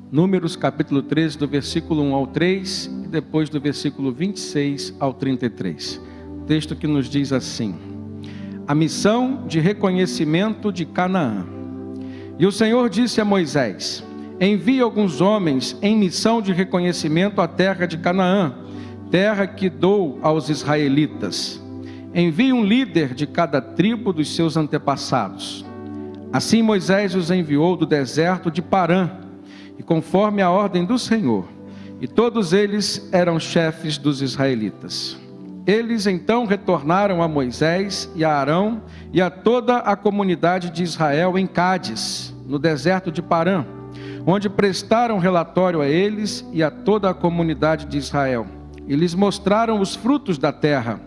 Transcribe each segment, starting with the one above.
Números capítulo 13, do versículo 1 ao 3, e depois do versículo 26 ao 33. Texto que nos diz assim: a missão de reconhecimento de Canaã. E o Senhor disse a Moisés: envie alguns homens em missão de reconhecimento à terra de Canaã, terra que dou aos israelitas. Envie um líder de cada tribo dos seus antepassados. Assim Moisés os enviou do deserto de Parã, e conforme a ordem do Senhor, e todos eles eram chefes dos israelitas. Eles então retornaram a Moisés e a Arão e a toda a comunidade de Israel em Cádiz, no deserto de Parã, onde prestaram relatório a eles e a toda a comunidade de Israel. E lhes mostraram os frutos da terra,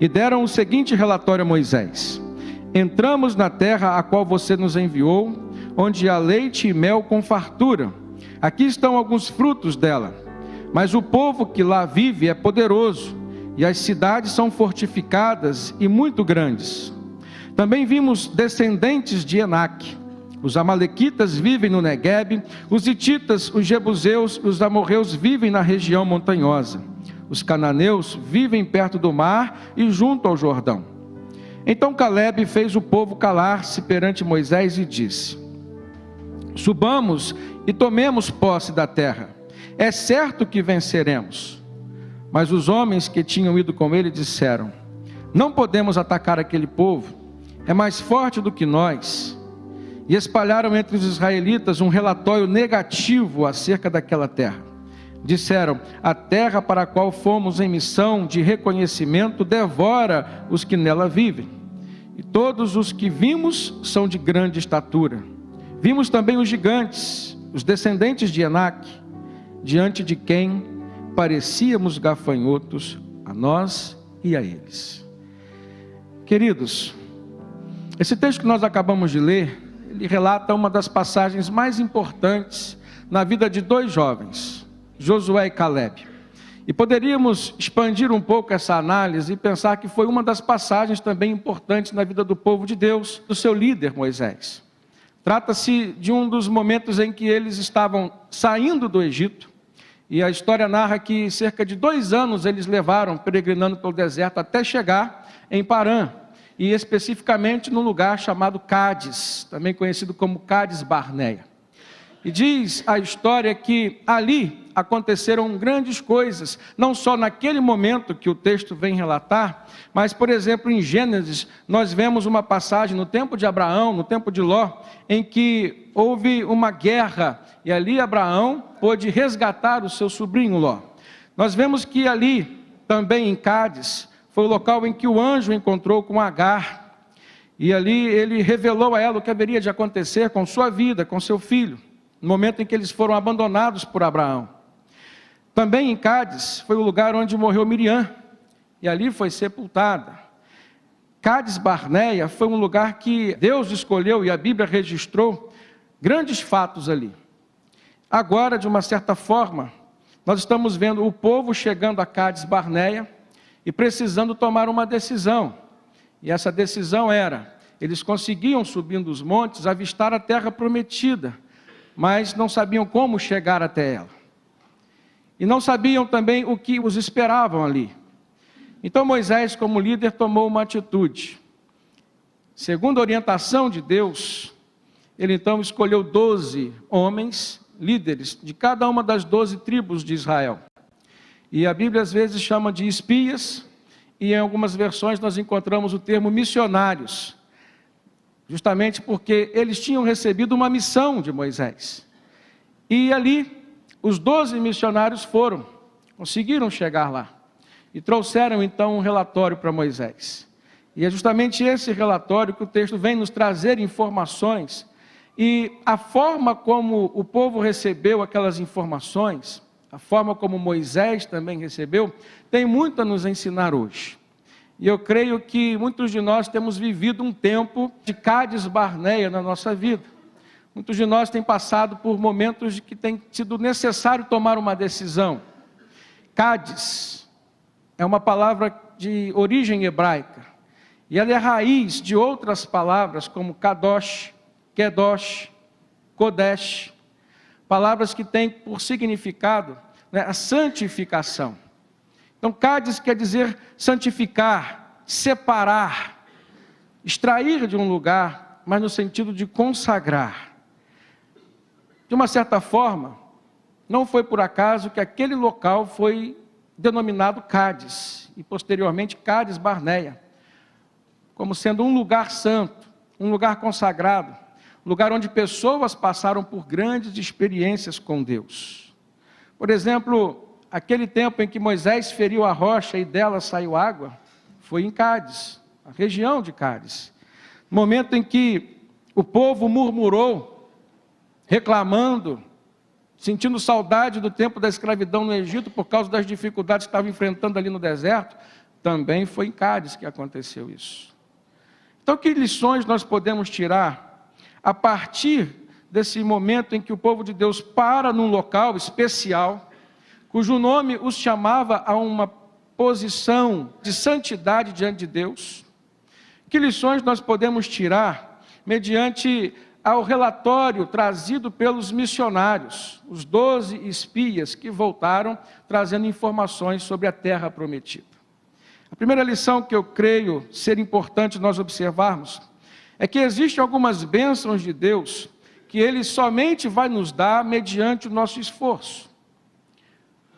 e deram o seguinte relatório a Moisés: entramos na terra a qual você nos enviou, onde há leite e mel com fartura. Aqui estão alguns frutos dela, mas o povo que lá vive é poderoso, e as cidades são fortificadas e muito grandes. Também vimos descendentes de Enaque. Os amalequitas vivem no Neguebe, os hititas, os jebuseus e os amorreus vivem na região montanhosa. Os cananeus vivem perto do mar e junto ao Jordão. Então Calebe fez o povo calar-se perante Moisés e disse: subamos e tomemos posse da terra. É certo que venceremos. Mas os homens que tinham ido com ele disseram: não podemos atacar aquele povo, é mais forte do que nós. E espalharam entre os israelitas um relatório negativo acerca daquela terra. Disseram: a terra para a qual fomos em missão de reconhecimento devora os que nela vivem. E todos os que vimos são de grande estatura. Vimos também os gigantes, os descendentes de Enaque, diante de quem parecíamos gafanhotos a nós e a eles. Queridos, esse texto que nós acabamos de ler, ele relata uma das passagens mais importantes na vida de dois jovens, Josué e Calebe. E poderíamos expandir um pouco essa análise e pensar que foi uma das passagens também importantes na vida do povo de Deus, do seu líder Moisés. Trata-se de um dos momentos em que eles estavam saindo do Egito, e a história narra que cerca de 2 anos eles levaram peregrinando pelo deserto até chegar em Parã, e especificamente num lugar chamado Cádiz, também conhecido como Cádiz Barneia. E diz a história que ali aconteceram grandes coisas, não só naquele momento que o texto vem relatar, mas, por exemplo, em Gênesis, nós vemos uma passagem no tempo de Abraão, no tempo de Ló, em que houve uma guerra, e ali Abraão pôde resgatar o seu sobrinho Ló. Nós vemos que ali, também em Cádiz, foi o local em que o anjo encontrou com Agar, e ali ele revelou a ela o que haveria de acontecer com sua vida, com seu filho, no momento em que eles foram abandonados por Abraão. Também em Cádiz foi o lugar onde morreu Miriam, e ali foi sepultada. Cádiz Barneia foi um lugar que Deus escolheu e a Bíblia registrou grandes fatos ali. Agora, de uma certa forma, nós estamos vendo o povo chegando a Cádiz Barneia e precisando tomar uma decisão. E essa decisão era: eles conseguiam, subindo os montes, avistar a terra prometida, mas não sabiam como chegar até ela. E não sabiam também o que os esperavam ali. Então Moisés, como líder, tomou uma atitude. Segundo a orientação de Deus, ele então escolheu 12 homens, líderes, de cada uma das 12 tribos de Israel. E a Bíblia às vezes chama de espias, e em algumas versões nós encontramos o termo missionários, justamente porque eles tinham recebido uma missão de Moisés. E ali, os 12 missionários conseguiram chegar lá, e trouxeram então um relatório para Moisés. E é justamente esse relatório que o texto vem nos trazer informações, e a forma como o povo recebeu aquelas informações, a forma como Moisés também recebeu, tem muito a nos ensinar hoje. E eu creio que muitos de nós temos vivido um tempo de Cádiz Barneia na nossa vida. Muitos de nós têm passado por momentos de que tem sido necessário tomar uma decisão. Cádiz é uma palavra de origem hebraica, e ela é raiz de outras palavras como Kadosh, Kedosh, Kodesh. palavras que têm por significado, né, a santificação. Então, Cádiz quer dizer santificar, separar, extrair de um lugar, mas no sentido de consagrar. De uma certa forma, não foi por acaso que aquele local foi denominado Cádiz, e posteriormente Cádiz Barneia, como sendo um lugar santo, um lugar consagrado, um lugar onde pessoas passaram por grandes experiências com Deus. Por exemplo, aquele tempo em que Moisés feriu a rocha e dela saiu água, foi em Cádiz, a região de Cádiz. No momento em que o povo murmurou, reclamando, sentindo saudade do tempo da escravidão no Egito por causa das dificuldades que estavam enfrentando ali no deserto, também foi em Cádiz que aconteceu isso. Então, que lições nós podemos tirar a partir desse momento em que o povo de Deus para num local especial, cujo nome os chamava a uma posição de santidade diante de Deus? Que lições nós podemos tirar mediante ao relatório trazido pelos missionários, os 12 espias que voltaram trazendo informações sobre a terra prometida? A primeira lição que eu creio ser importante nós observarmos é que existem algumas bênçãos de Deus que Ele somente vai nos dar mediante o nosso esforço.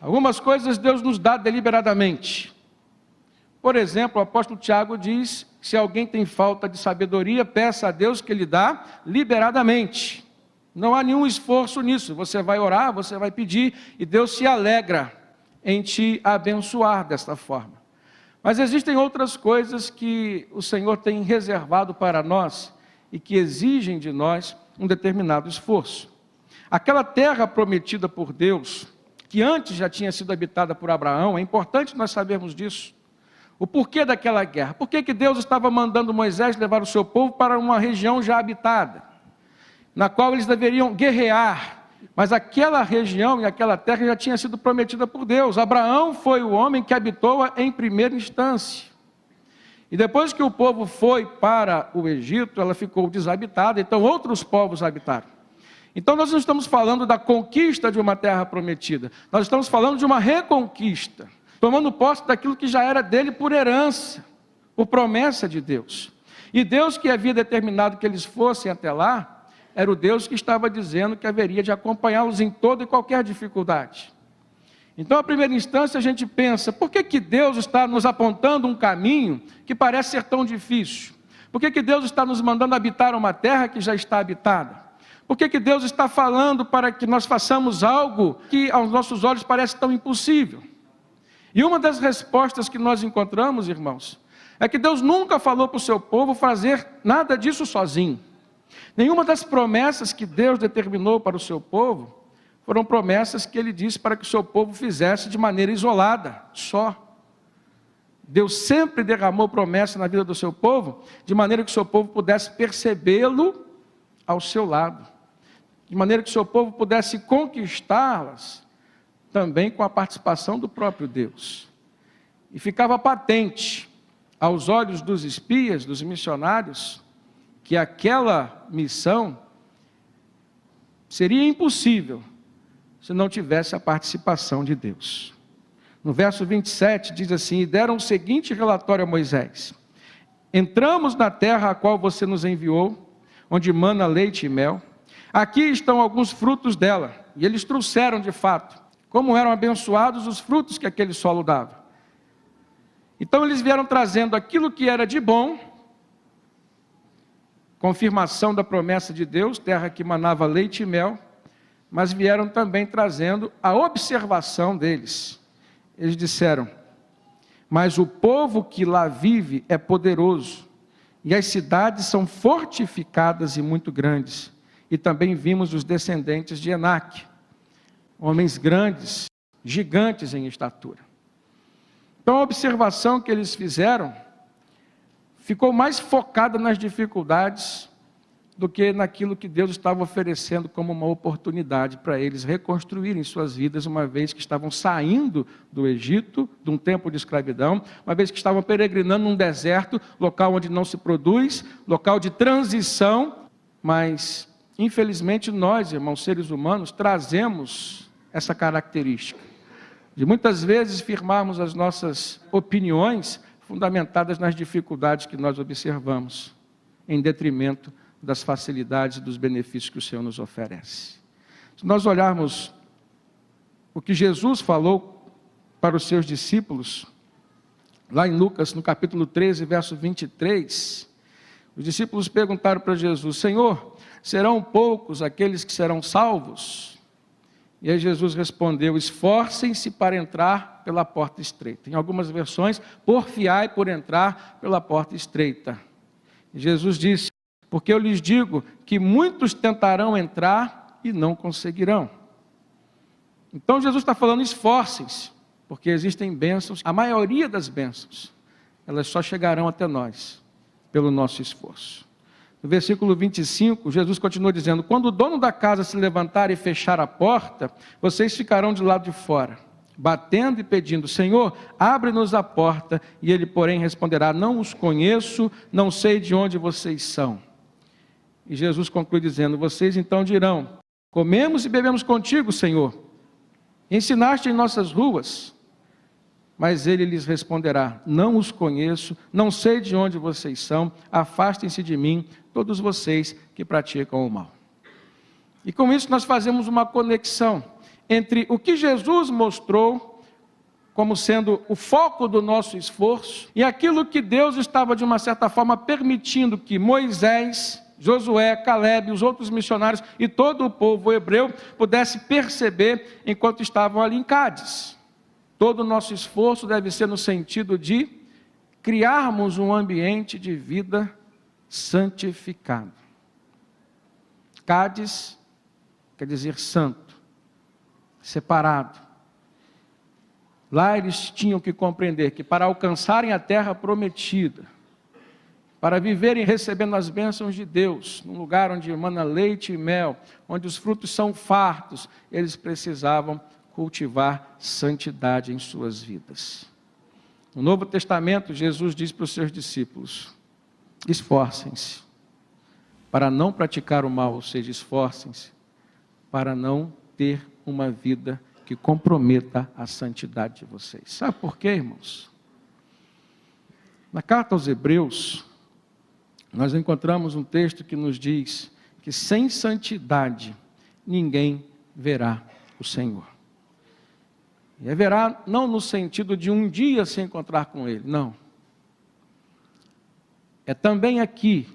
Algumas coisas Deus nos dá deliberadamente. Por exemplo, o apóstolo Tiago diz: se alguém tem falta de sabedoria, peça a Deus que Ele dá liberadamente. Não há nenhum esforço nisso. Você vai orar, você vai pedir, e Deus se alegra em te abençoar desta forma. Mas existem outras coisas que o Senhor tem reservado para nós e que exigem de nós um determinado esforço. Aquela terra prometida por Deus, que antes já tinha sido habitada por Abraão, é importante nós sabermos disso. O porquê daquela guerra? Por que Deus estava mandando Moisés levar o seu povo para uma região já habitada, na qual eles deveriam guerrear? Mas aquela região e aquela terra já tinha sido prometida por Deus. Abraão foi o homem que habitou-a em primeira instância. E depois que o povo foi para o Egito, ela ficou desabitada, então outros povos habitaram. Então nós não estamos falando da conquista de uma terra prometida, nós estamos falando de uma reconquista, tomando posse daquilo que já era dele por herança, por promessa de Deus. E Deus, que havia determinado que eles fossem até lá, era o Deus que estava dizendo que haveria de acompanhá-los em toda e qualquer dificuldade. Então, à primeira instância, a gente pensa: por que Deus está nos apontando um caminho que parece ser tão difícil? Por que Deus está nos mandando habitar uma terra que já está habitada? Por que Deus está falando para que nós façamos algo que aos nossos olhos parece tão impossível? E uma das respostas que nós encontramos, irmãos, é que Deus nunca falou para o seu povo fazer nada disso sozinho. Nenhuma das promessas que Deus determinou para o seu povo foram promessas que Ele disse para que o seu povo fizesse de maneira isolada, só. Deus sempre derramou promessa na vida do seu povo, de maneira que o seu povo pudesse percebê-lo ao seu lado, de maneira que o seu povo pudesse conquistá-las também com a participação do próprio Deus. E ficava patente aos olhos dos espias, dos missionários, que aquela missão seria impossível se não tivesse a participação de Deus. No verso 27 diz assim: e deram o seguinte relatório a Moisés: entramos na terra a qual você nos enviou, onde mana leite e mel. Aqui estão alguns frutos dela. E eles trouxeram de fato, como eram abençoados os frutos que aquele solo dava. Então eles vieram trazendo aquilo que era de bom, confirmação da promessa de Deus, terra que manava leite e mel, mas vieram também trazendo a observação deles. Eles disseram: mas o povo que lá vive é poderoso, e as cidades são fortificadas e muito grandes. E também vimos os descendentes de Enaque, homens grandes, gigantes em estatura. Então a observação que eles fizeram ficou mais focada nas dificuldades do que naquilo que Deus estava oferecendo como uma oportunidade para eles reconstruírem suas vidas, uma vez que estavam saindo do Egito, de um tempo de escravidão, uma vez que estavam peregrinando num deserto, local onde não se produz, local de transição, mas infelizmente nós, irmãos, seres humanos, trazemos essa característica de muitas vezes firmarmos as nossas opiniões fundamentadas nas dificuldades que nós observamos, em detrimento das facilidades e dos benefícios que o Senhor nos oferece. Se nós olharmos o que Jesus falou para os seus discípulos, lá em Lucas, no capítulo 13, verso 23, os discípulos perguntaram para Jesus: Senhor, serão poucos aqueles que serão salvos? E aí Jesus respondeu: esforcem-se para entrar pela porta estreita. Em algumas versões, porfiai por entrar pela porta estreita. E Jesus disse: porque eu lhes digo que muitos tentarão entrar e não conseguirão. Então Jesus está falando: esforcem-se, porque existem bênçãos. A maioria das bênçãos, elas só chegarão até nós pelo nosso esforço. No versículo 25, Jesus continua dizendo: quando o dono da casa se levantar e fechar a porta, vocês ficarão de lado de fora, batendo e pedindo: Senhor, abre-nos a porta. E ele, porém, responderá: não os conheço, não sei de onde vocês são. E Jesus conclui dizendo: vocês então dirão: comemos e bebemos contigo, Senhor, ensinaste em nossas ruas. Mas ele lhes responderá: não os conheço, não sei de onde vocês são, afastem-se de mim, todos vocês que praticam o mal. E com isso nós fazemos uma conexão entre o que Jesus mostrou como sendo o foco do nosso esforço e aquilo que Deus estava, de uma certa forma, permitindo que Moisés, Josué, Caleb, os outros missionários e todo o povo hebreu pudesse perceber enquanto estavam ali em Cádiz. Todo o nosso esforço deve ser no sentido de criarmos um ambiente de vida santificado. Cádiz quer dizer santo, separado. Lá eles tinham que compreender que para alcançarem a terra prometida, para viverem recebendo as bênçãos de Deus, num lugar onde emana leite e mel, onde os frutos são fartos, eles precisavam cultivar santidade em suas vidas. No Novo Testamento, Jesus diz para os seus discípulos: esforcem-se para não praticar o mal, ou seja, esforcem-se para não ter uma vida que comprometa a santidade de vocês. Sabe por quê, irmãos? Na carta aos Hebreus, nós encontramos um texto que nos diz que sem santidade ninguém verá o Senhor. E haverá não no sentido de um dia se encontrar com Ele, não. É também aqui,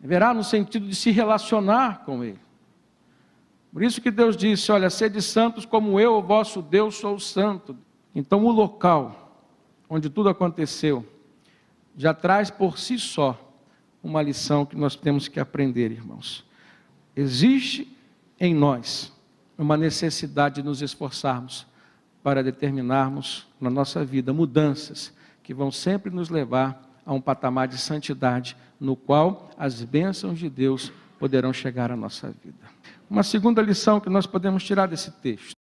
haverá no sentido de se relacionar com Ele. Por isso que Deus disse: olha, sede santos como eu, o vosso Deus, sou santo. Então o local onde tudo aconteceu já traz por si só uma lição que nós temos que aprender, irmãos. Existe em nós uma necessidade de nos esforçarmos para determinarmos na nossa vida mudanças que vão sempre nos levar a um patamar de santidade, no qual as bênçãos de Deus poderão chegar à nossa vida. Uma segunda lição que nós podemos tirar desse texto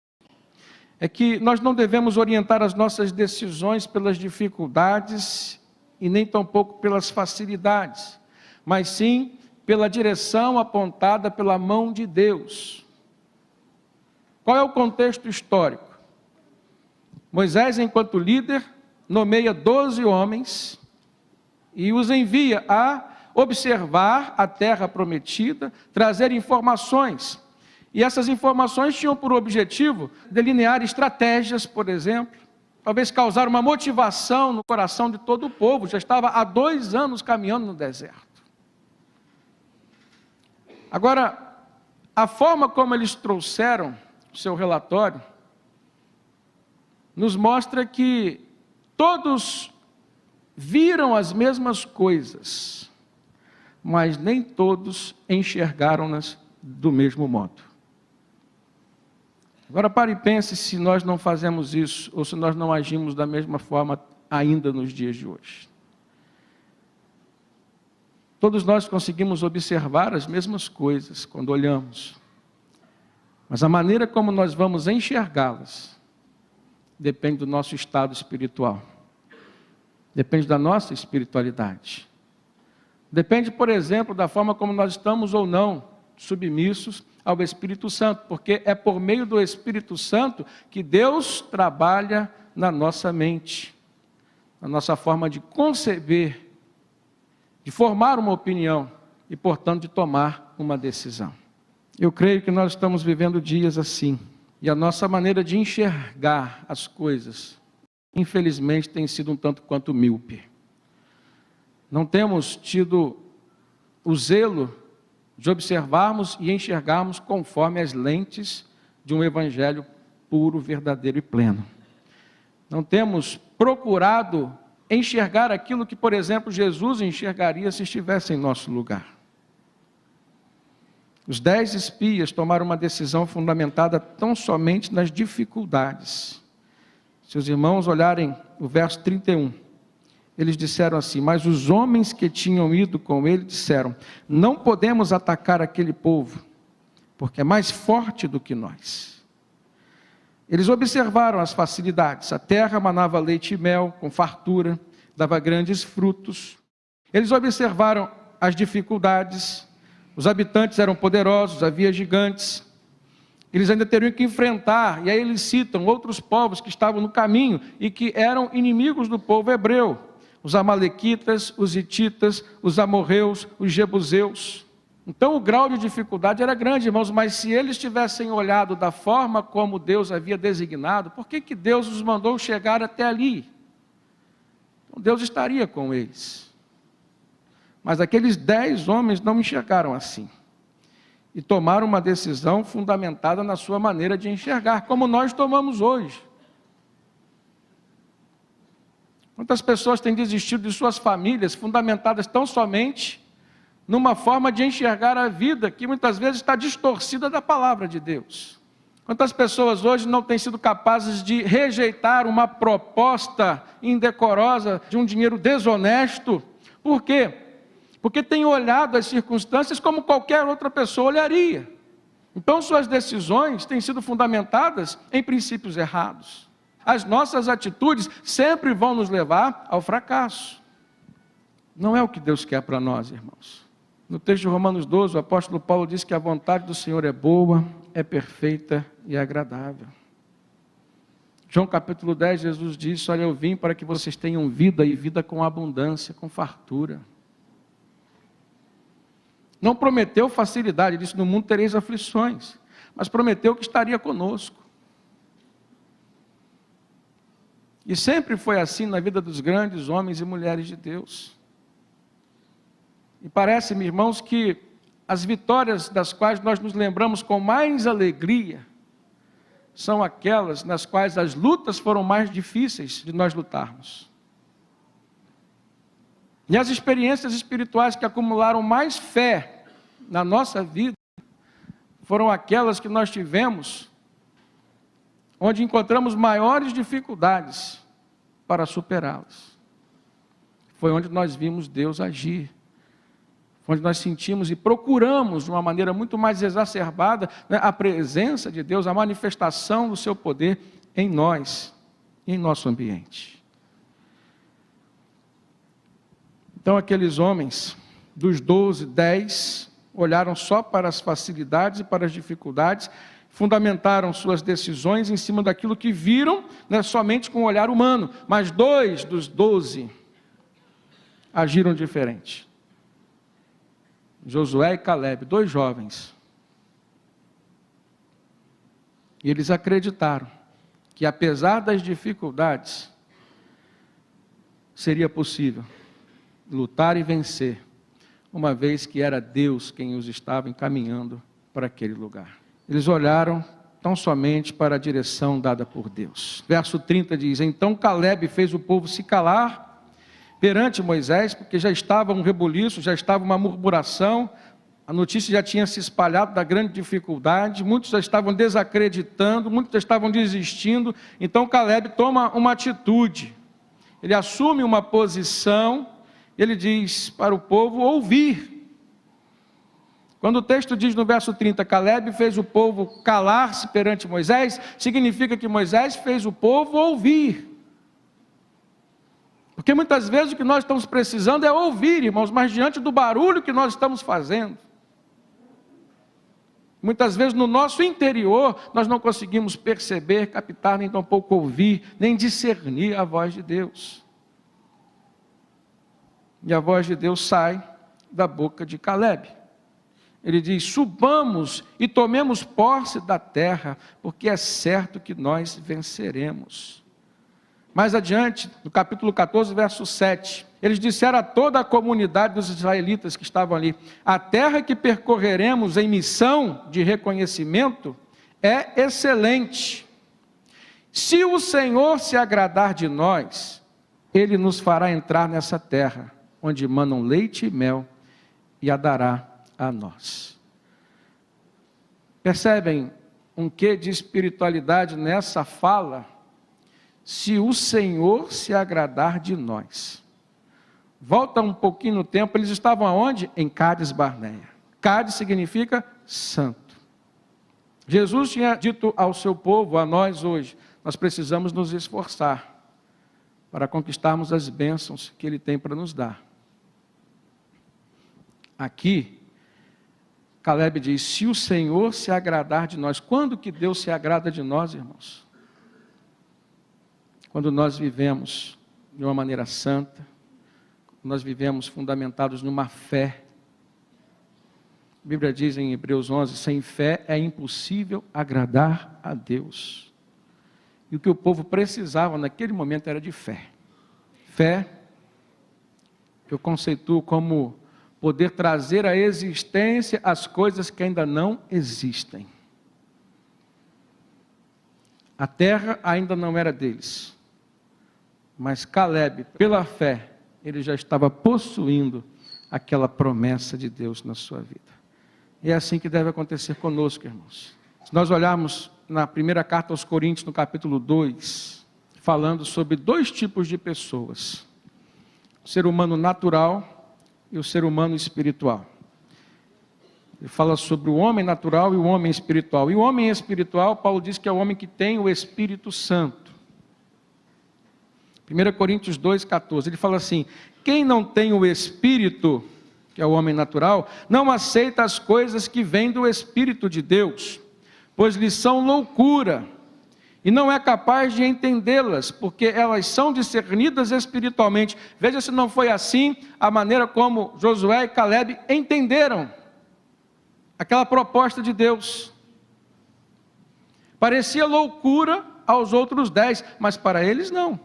é que nós não devemos orientar as nossas decisões pelas dificuldades e nem tampouco pelas facilidades, mas sim pela direção apontada pela mão de Deus. Qual é o contexto histórico? Moisés, enquanto líder, nomeia 12 homens e os envia a observar a terra prometida, trazer informações. E essas informações tinham por objetivo delinear estratégias, por exemplo, talvez causar uma motivação no coração de todo o povo. Já estava há 2 anos caminhando no deserto. Agora, a forma como eles trouxeram o seu relatório nos mostra que todos viram as mesmas coisas, mas nem todos enxergaram-nas do mesmo modo. Agora pare e pense se nós não fazemos isso, ou se nós não agimos da mesma forma ainda nos dias de hoje. Todos nós conseguimos observar as mesmas coisas quando olhamos, mas a maneira como nós vamos enxergá-las depende do nosso estado espiritual, depende da nossa espiritualidade. Depende, por exemplo, da forma como nós estamos ou não submissos ao Espírito Santo, porque é por meio do Espírito Santo que Deus trabalha na nossa mente, na nossa forma de conceber, de formar uma opinião e, portanto, de tomar uma decisão. Eu creio que nós estamos vivendo dias assim, e a nossa maneira de enxergar as coisas, infelizmente, tem sido um tanto quanto míope. Não temos tido o zelo de observarmos e enxergarmos conforme as lentes de um evangelho puro, verdadeiro e pleno. Não temos procurado enxergar aquilo que, por exemplo, Jesus enxergaria se estivesse em nosso lugar. Os 10 espias tomaram uma decisão fundamentada tão somente nas dificuldades. Se os irmãos olharem o verso 31, eles disseram assim: mas os homens que tinham ido com ele disseram: não podemos atacar aquele povo, porque é mais forte do que nós. Eles observaram as facilidades. A terra manava leite e mel com fartura, dava grandes frutos. Eles observaram as dificuldades. Os habitantes eram poderosos, havia gigantes. Eles ainda teriam que enfrentar, e aí eles citam outros povos que estavam no caminho e que eram inimigos do povo hebreu: os amalequitas, os hititas, os amorreus, os jebuseus. Então o grau de dificuldade era grande, irmãos, mas se eles tivessem olhado da forma como Deus havia designado, por que Deus os mandou chegar até ali? Então Deus estaria com eles. Mas aqueles 10 homens não enxergaram assim. E tomaram uma decisão fundamentada na sua maneira de enxergar, como nós tomamos hoje. Quantas pessoas têm desistido de suas famílias, fundamentadas tão somente numa forma de enxergar a vida, que muitas vezes está distorcida da palavra de Deus. Quantas pessoas hoje não têm sido capazes de rejeitar uma proposta indecorosa de um dinheiro desonesto? Por quê? Porque têm olhado as circunstâncias como qualquer outra pessoa olharia. Então suas decisões têm sido fundamentadas em princípios errados. As nossas atitudes sempre vão nos levar ao fracasso. Não é o que Deus quer para nós, irmãos. No texto de Romanos 12, o apóstolo Paulo diz que a vontade do Senhor é boa, é perfeita e agradável. João capítulo 10, Jesus disse: olha, eu vim para que vocês tenham vida, e vida com abundância, com fartura. Não prometeu facilidade, ele disse: no mundo tereis aflições, mas prometeu que estaria conosco. E sempre foi assim na vida dos grandes homens e mulheres de Deus. E parece-me, irmãos, que as vitórias das quais nós nos lembramos com mais alegria são aquelas nas quais as lutas foram mais difíceis de nós lutarmos. E as experiências espirituais que acumularam mais fé na nossa vida foram aquelas que nós tivemos onde encontramos maiores dificuldades para superá-las. Foi onde nós vimos Deus agir, onde nós sentimos e procuramos de uma maneira muito mais exacerbada, né, a presença de Deus, a manifestação do seu poder em nós, em nosso ambiente. Então aqueles homens, dos 12, 10, olharam só para as facilidades e para as dificuldades, fundamentaram suas decisões em cima daquilo que viram, né, somente com o olhar humano. Mas 2 dos 12 agiram diferente. Josué e Calebe, 2 jovens. E eles acreditaram que, apesar das dificuldades, seria possível lutar e vencer, uma vez que era Deus quem os estava encaminhando para aquele lugar. Eles olharam tão somente para a direção dada por Deus. Verso 30 diz: então Calebe fez o povo se calar perante Moisés, porque já estava um rebuliço, já estava uma murmuração, a notícia já tinha se espalhado da grande dificuldade, muitos já estavam desacreditando, muitos já estavam desistindo. Então Calebe toma uma atitude, ele assume uma posição. Ele diz para o povo ouvir. Quando o texto diz no verso 30, Calebe fez o povo calar-se perante Moisés, significa que Moisés fez o povo ouvir. Porque muitas vezes o que nós estamos precisando é ouvir, irmãos, mas diante do barulho que nós estamos fazendo, Muitas vezes no nosso interior nós não conseguimos perceber, captar, nem tampouco ouvir, nem discernir a voz de Deus. E a voz de Deus sai da boca de Calebe. Ele diz: subamos e tomemos posse da terra, porque é certo que nós venceremos. Mais adiante, no capítulo 14, verso 7, eles disseram a toda a comunidade dos israelitas que estavam ali: a terra que percorreremos em missão de reconhecimento é excelente. Se o Senhor se agradar de nós, Ele nos fará entrar nessa terra, onde manam leite e mel, e a dará a nós. Percebem um quê de espiritualidade nessa fala? Se o Senhor se agradar de nós. Volta um pouquinho no tempo, eles estavam aonde? Em Cádiz Barneia. Cádiz significa santo. Jesus tinha dito ao seu povo, a nós hoje: nós precisamos nos esforçar para conquistarmos as bênçãos que Ele tem para nos dar. Aqui, Calebe diz: se o Senhor se agradar de nós. Quando que Deus se agrada de nós, irmãos? Quando nós vivemos de uma maneira santa, nós vivemos fundamentados numa fé. A Bíblia diz em Hebreus 11, sem fé é impossível agradar a Deus. E o que o povo precisava naquele momento era de fé. Fé, que eu conceituo como poder trazer à existência as coisas que ainda não existem. A terra ainda não era deles. Mas Calebe, pela fé, ele já estava possuindo aquela promessa de Deus na sua vida. E é assim que deve acontecer conosco, irmãos. Se nós olharmos na primeira carta aos Coríntios, no capítulo 2, falando sobre dois tipos de pessoas: o ser humano natural e o ser humano espiritual. Ele fala sobre o homem natural e o homem espiritual. E o homem espiritual, Paulo diz que é o homem que tem o Espírito Santo. 1 Coríntios 2,14, ele fala assim: quem não tem o Espírito, que é o homem natural, não aceita as coisas que vêm do Espírito de Deus, pois lhes são loucura, e não é capaz de entendê-las, porque elas são discernidas espiritualmente. Veja se não foi assim a maneira como Josué e Calebe entenderam aquela proposta de Deus. Parecia loucura aos outros 10, mas para eles não.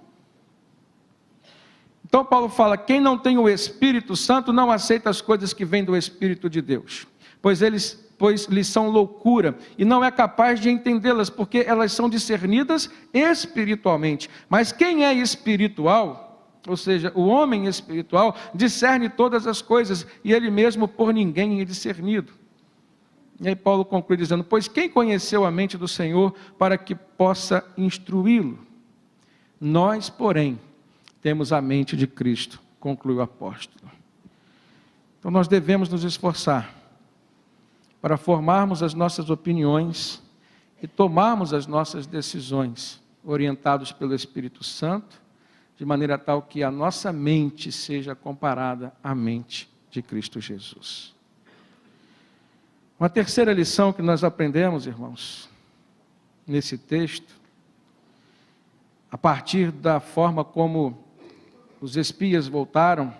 Então Paulo fala: quem não tem o Espírito Santo não aceita as coisas que vêm do Espírito de Deus, pois lhes são loucura, e não é capaz de entendê-las, porque elas são discernidas espiritualmente. Mas quem é espiritual, ou seja, o homem espiritual, discerne todas as coisas, e ele mesmo por ninguém é discernido. E aí Paulo conclui dizendo: pois quem conheceu a mente do Senhor para que possa instruí-lo? Nós, porém, temos a mente de Cristo, conclui o apóstolo. Então nós devemos nos esforçar para formarmos as nossas opiniões e tomarmos as nossas decisões, orientados pelo Espírito Santo, de maneira tal que a nossa mente seja comparada à mente de Cristo Jesus. Uma terceira lição que nós aprendemos, irmãos, nesse texto, a partir da forma como os espias voltaram,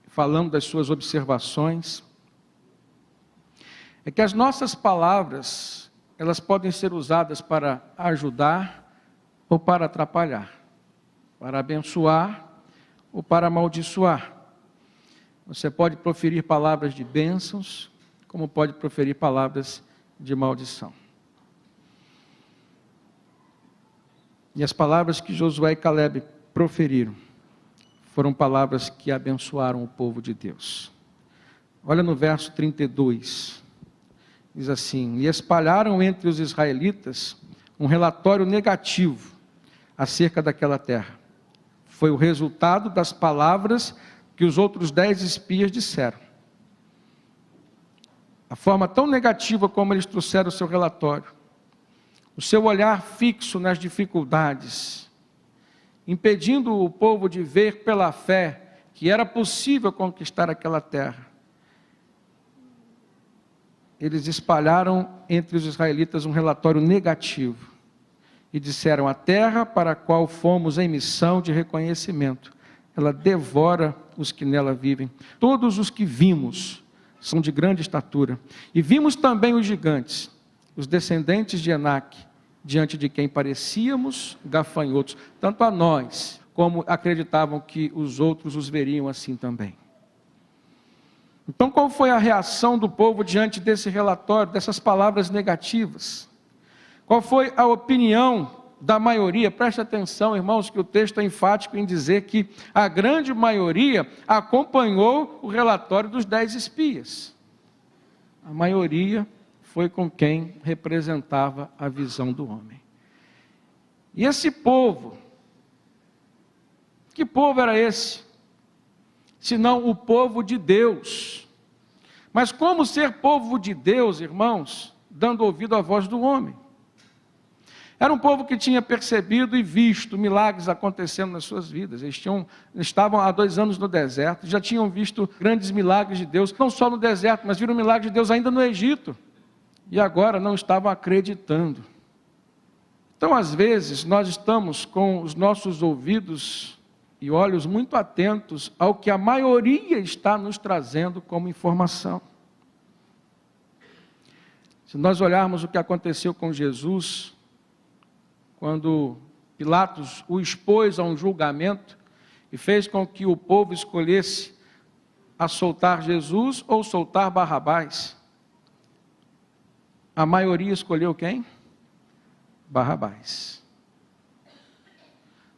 falando das suas observações, é que as nossas palavras, elas podem ser usadas para ajudar ou para atrapalhar, para abençoar ou para amaldiçoar. Você pode proferir palavras de bênçãos, como pode proferir palavras de maldição. E as palavras que Josué e Calebe proferiram foram palavras que abençoaram o povo de Deus. Olha no verso 32, diz assim: e espalharam entre os israelitas um relatório negativo acerca daquela terra. Foi o resultado das palavras que os outros 10 espias disseram. A forma tão negativa como eles trouxeram o seu relatório, o seu olhar fixo nas dificuldades, impedindo o povo de ver pela fé que era possível conquistar aquela terra. eles espalharam entre os israelitas um relatório negativo e disseram: a terra para a qual fomos em missão de reconhecimento, ela devora os que nela vivem. Todos os que vimos são de grande estatura. E vimos também os gigantes, os descendentes de Enaque, diante de quem parecíamos gafanhotos, tanto a nós, como acreditavam que os outros os veriam assim também. Então, qual foi a reação do povo diante desse relatório, dessas palavras negativas? Qual foi a opinião da maioria? Preste atenção, irmãos, que o texto é enfático em dizer que a grande maioria acompanhou o relatório dos 10 espias. A maioria foi com quem representava a visão do homem. E esse povo, que povo era esse? Senão o povo de Deus. Mas como ser povo de Deus, irmãos, dando ouvido à voz do homem? Era um povo que tinha percebido e visto milagres acontecendo nas suas vidas. Eles estavam há 2 anos no deserto, já tinham visto grandes milagres de Deus, não só no deserto, mas viram milagres de Deus ainda no Egito. E agora não estavam acreditando. Então, às vezes, nós estamos com os nossos ouvidos e olhos muito atentos ao que a maioria está nos trazendo como informação. Se nós olharmos o que aconteceu com Jesus, quando Pilatos o expôs a um julgamento e fez com que o povo escolhesse a soltar Jesus ou soltar Barrabás, a maioria escolheu quem? Barrabás.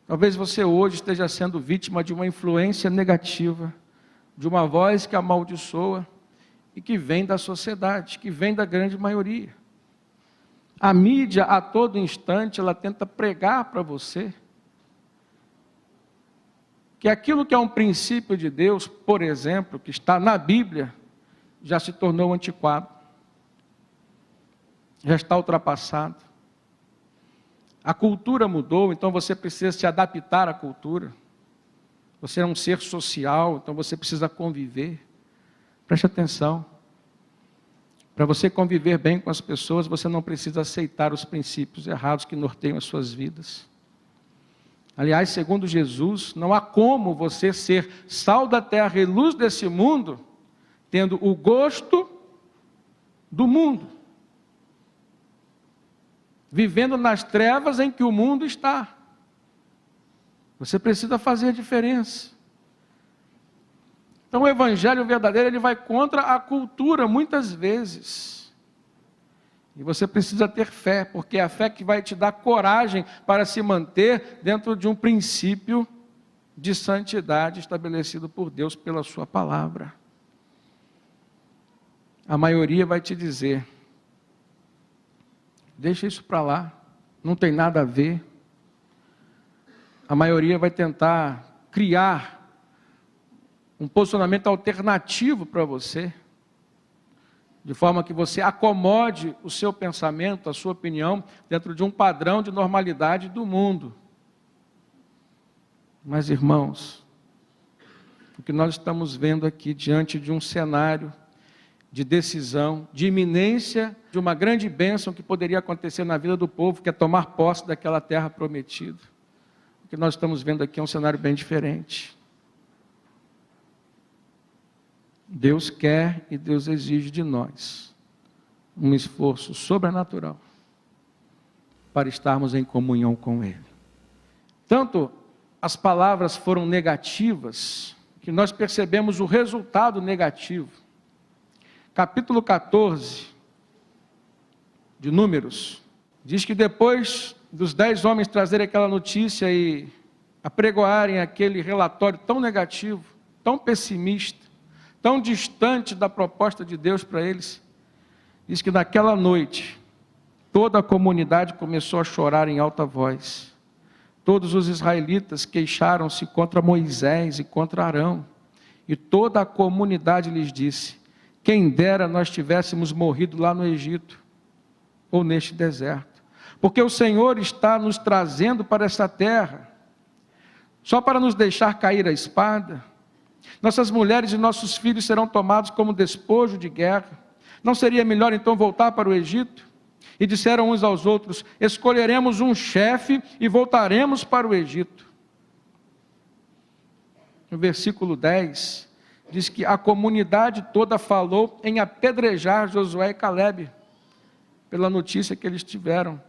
Talvez você hoje esteja sendo vítima de uma influência negativa, de uma voz que amaldiçoa e que vem da sociedade, que vem da grande maioria. A mídia, a todo instante, ela tenta pregar para você que aquilo que é um princípio de Deus, por exemplo, que está na Bíblia, já se tornou antiquado, já está ultrapassado. A cultura mudou, então você precisa se adaptar à cultura. Você é um ser social, então você precisa conviver. Preste atenção. Para você conviver bem com as pessoas, você não precisa aceitar os princípios errados que norteiam as suas vidas. Aliás, segundo Jesus, não há como você ser sal da terra e luz desse mundo, tendo o gosto do mundo, vivendo nas trevas em que o mundo está. Você precisa fazer a diferença. Então o evangelho verdadeiro, ele vai contra a cultura muitas vezes. E você precisa ter fé, porque é a fé que vai te dar coragem para se manter dentro de um princípio de santidade estabelecido por Deus pela sua palavra. A maioria vai te dizer: deixa isso para lá, não tem nada a ver. A maioria vai tentar criar um posicionamento alternativo para você, de forma que você acomode o seu pensamento, a sua opinião, dentro de um padrão de normalidade do mundo. Mas, irmãos, o que nós estamos vendo aqui diante de um cenário de decisão, de iminência de uma grande bênção que poderia acontecer na vida do povo, que é tomar posse daquela terra prometida. O que nós estamos vendo aqui é um cenário bem diferente. Deus quer e Deus exige de nós um esforço sobrenatural para estarmos em comunhão com Ele. Tanto as palavras foram negativas, que nós percebemos o resultado negativo. Capítulo 14 de Números, diz que depois dos 10 homens trazerem aquela notícia e apregoarem aquele relatório tão negativo, tão pessimista, tão distante da proposta de Deus para eles, diz que naquela noite, toda a comunidade começou a chorar em alta voz. Todos os israelitas queixaram-se contra Moisés e contra Arão, e toda a comunidade lhes disse: quem dera nós tivéssemos morrido lá no Egito, ou neste deserto, porque o Senhor está nos trazendo para essa terra, só para nos deixar cair a espada. Nossas mulheres e nossos filhos serão tomados como despojo de guerra, Não seria melhor então voltar para o Egito? E disseram uns aos outros: escolheremos um chefe e voltaremos para o Egito. No versículo 10, diz que a comunidade toda falou em apedrejar Josué e Calebe, pela notícia que eles tiveram,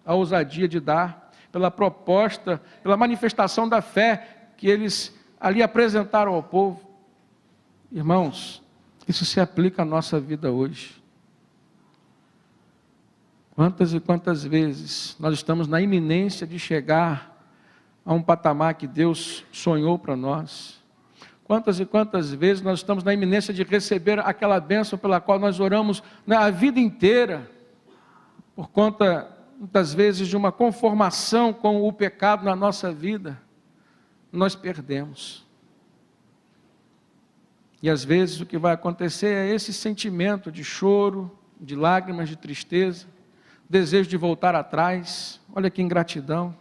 a ousadia de dar, pela proposta, pela manifestação da fé que eles ali apresentaram ao povo. Irmãos, isso se aplica à nossa vida hoje. Quantas e quantas vezes nós estamos na iminência de chegar a um patamar que Deus sonhou para nós. Quantas e quantas vezes nós estamos na iminência de receber aquela bênção pela qual nós oramos a vida inteira, por conta, muitas vezes, de uma conformação com o pecado na nossa vida, nós perdemos. E às vezes o que vai acontecer é esse sentimento de choro, de lágrimas, de tristeza, desejo de voltar atrás. Olha que ingratidão.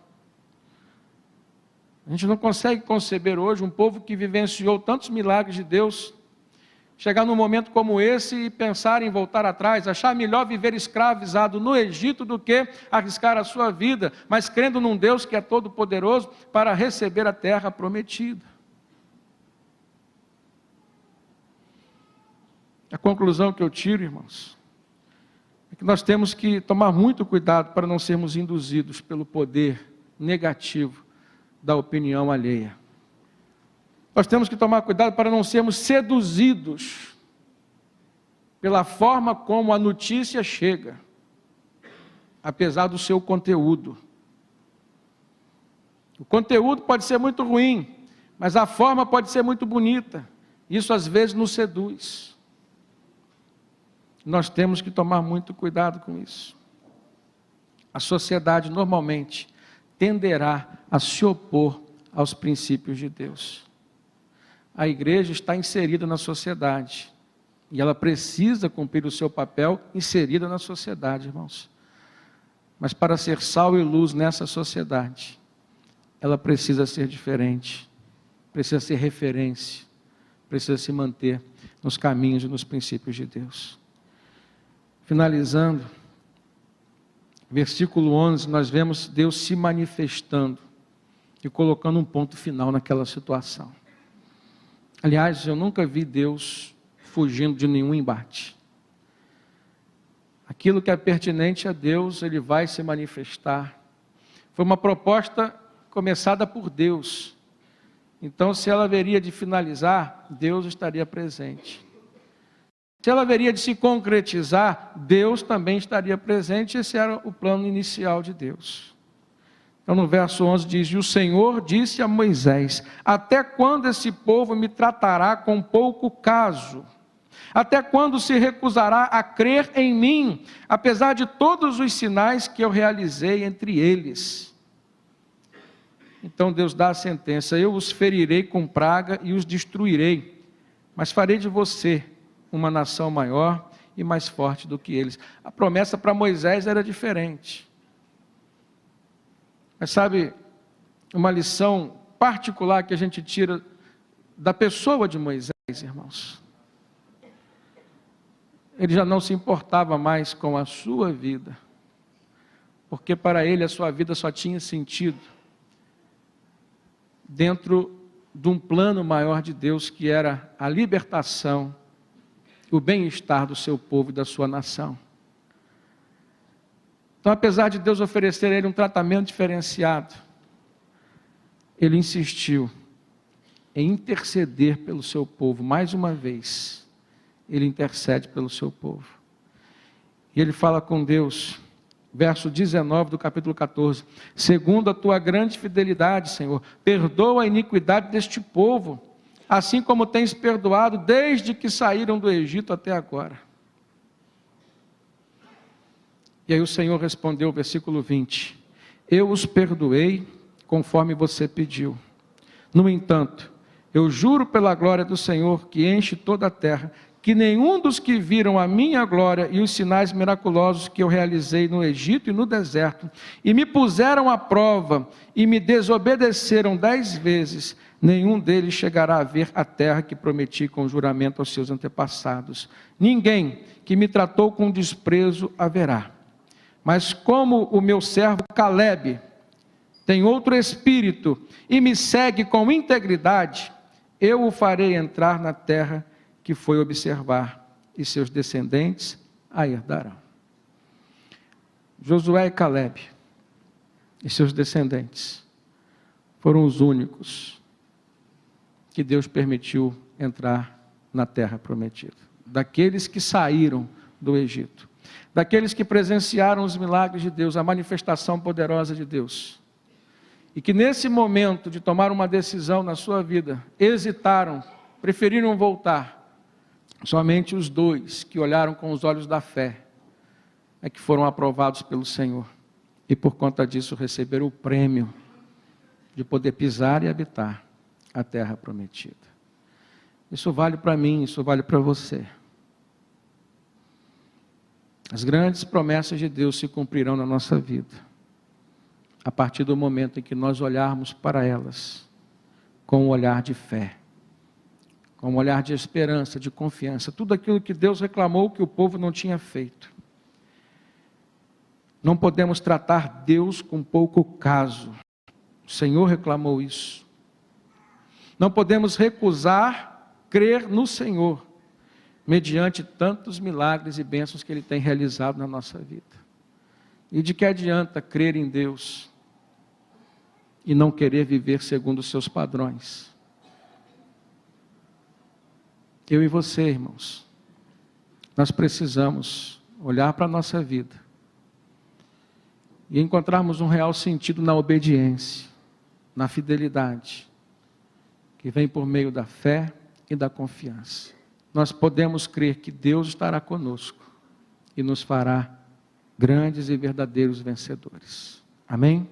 A gente não consegue conceber hoje um povo que vivenciou tantos milagres de Deus, chegar num momento como esse e pensar em voltar atrás, achar melhor viver escravizado no Egito do que arriscar a sua vida, mas crendo num Deus que é todo poderoso para receber a terra prometida. A conclusão que eu tiro, irmãos, é que nós temos que tomar muito cuidado para não sermos induzidos pelo poder negativo da opinião alheia. Nós temos que tomar cuidado para não sermos seduzidos pela forma como a notícia chega, apesar do seu conteúdo. O conteúdo pode ser muito ruim, mas a forma pode ser muito bonita. Isso às vezes nos seduz. Nós temos que tomar muito cuidado com isso. A sociedade normalmente tenderá a se opor aos princípios de Deus. A igreja está inserida na sociedade, e ela precisa cumprir o seu papel inserida na sociedade, irmãos. Mas para ser sal e luz nessa sociedade, ela precisa ser diferente, precisa ser referência, precisa se manter nos caminhos e nos princípios de Deus. Finalizando, versículo 11, nós vemos Deus se manifestando e colocando um ponto final naquela situação. Aliás, eu nunca vi Deus fugindo de nenhum embate. Aquilo que é pertinente a Deus, Ele vai se manifestar. Foi uma proposta começada por Deus. Então, se ela haveria de finalizar, Deus estaria presente. Se ela haveria de se concretizar, Deus também estaria presente. Esse era o plano inicial de Deus. Então no verso 11 diz: e o Senhor disse a Moisés: até quando esse povo me tratará com pouco caso? Até quando se recusará a crer em mim, apesar de todos os sinais que eu realizei entre eles? Então Deus dá a sentença: eu os ferirei com praga e os destruirei, mas farei de você uma nação maior e mais forte do que eles. A promessa para Moisés era diferente. Mas sabe, uma lição particular que a gente tira da pessoa de Moisés, irmãos, ele já não se importava mais com a sua vida, porque para ele a sua vida só tinha sentido dentro de um plano maior de Deus, que era a libertação, o bem-estar do seu povo e da sua nação. Então, apesar de Deus oferecer a ele um tratamento diferenciado, ele insistiu em interceder pelo seu povo. Mais uma vez, ele intercede pelo seu povo. E ele fala com Deus, verso 19 do capítulo 14: segundo a tua grande fidelidade, Senhor, perdoa a iniquidade deste povo, assim como tens perdoado desde que saíram do Egito até agora. E aí o Senhor respondeu, versículo 20: eu os perdoei conforme você pediu. No entanto, eu juro pela glória do Senhor, que enche toda a terra, que nenhum dos que viram a minha glória e os sinais miraculosos que eu realizei no Egito e no deserto, e me puseram à prova, e me desobedeceram 10 vezes, nenhum deles chegará a ver a terra que prometi com juramento aos seus antepassados. Ninguém que me tratou com desprezo haverá. Mas como o meu servo Calebe tem outro espírito e me segue com integridade, eu o farei entrar na terra que foi observar, e seus descendentes a herdarão. Josué e Calebe e seus descendentes foram os únicos que Deus permitiu entrar na terra prometida. Daqueles que saíram do Egito, daqueles que presenciaram os milagres de Deus, a manifestação poderosa de Deus, e que nesse momento de tomar uma decisão na sua vida, hesitaram, preferiram voltar. Somente os dois que olharam com os olhos da fé é que foram aprovados pelo Senhor, e por conta disso receberam o prêmio de poder pisar e habitar a terra prometida. Isso vale para mim, isso vale para você. As grandes promessas de Deus se cumprirão na nossa vida, a partir do momento em que nós olharmos para elas com um olhar de fé, com um olhar de esperança, de confiança, tudo aquilo que Deus reclamou que o povo não tinha feito. Não podemos tratar Deus com pouco caso. O Senhor reclamou isso. Não podemos recusar crer no Senhor, mediante tantos milagres e bênçãos que Ele tem realizado na nossa vida. E de que adianta crer em Deus e não querer viver segundo os seus padrões? Eu e você, irmãos, nós precisamos olhar para a nossa vida e encontrarmos um real sentido na obediência, na fidelidade, que vem por meio da fé e da confiança. Nós podemos crer que Deus estará conosco e nos fará grandes e verdadeiros vencedores. Amém?